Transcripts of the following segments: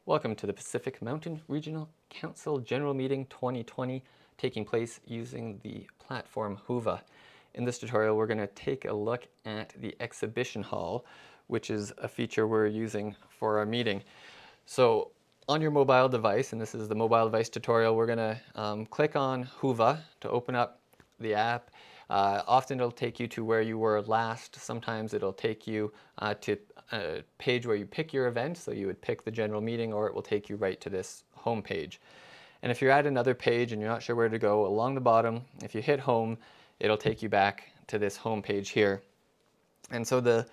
Welcome to the Pacific Mountain Regional Council General Meeting 2020, taking place using the platform Whova. In this tutorial, we're going to take a look at the Exhibition Hall, which is a feature we're using for our meeting. So on your mobile device, and this is the mobile device tutorial, we're going to click on Whova to open up the app. Often it'll take you to where you were last. Sometimes it'll take you to a page where you pick your event, so you would pick the general meeting, or it will take you right to this home page. And if you're at another page and you're not sure where to go, along the bottom, if you hit home, it'll take you back to this home page here. And so the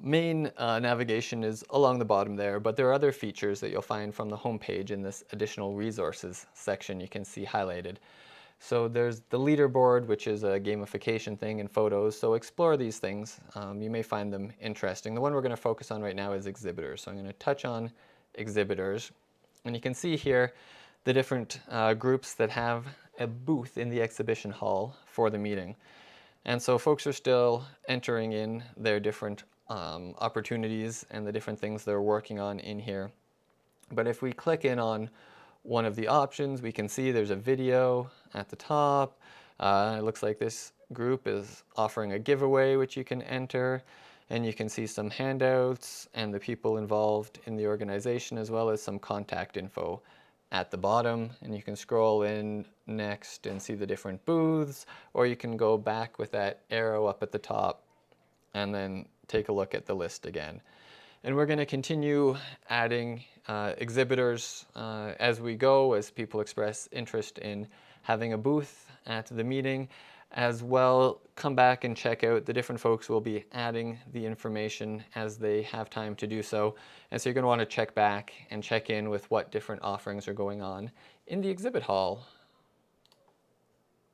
main navigation is along the bottom there, but there are other features that you'll find from the home page in this additional resources section you can see highlighted. So there's the leaderboard, which is a gamification thing, and photos. So explore these things. You may find them interesting. The one we're going to focus on right now is exhibitors. So I'm going to touch on exhibitors. And you can see here the different groups that have a booth in the exhibition hall for the meeting. And so folks are still entering in their different opportunities and the different things they're working on in here. But if we click in on one of the options, we can see there's a video at the top. It looks like this group is offering a giveaway which you can enter, and you can see some handouts and the people involved in the organization, as well as some contact info at the bottom. And you can scroll in next and see the different booths, or you can go back with that arrow up at the top and then take a look at the list again. And we're going to continue adding exhibitors as we go, as people express interest in having a booth at the meeting. As well, come back and check out the different folks will be adding the information as they have time to do so. And so you're going to want to check back and check in with what different offerings are going on in the exhibit hall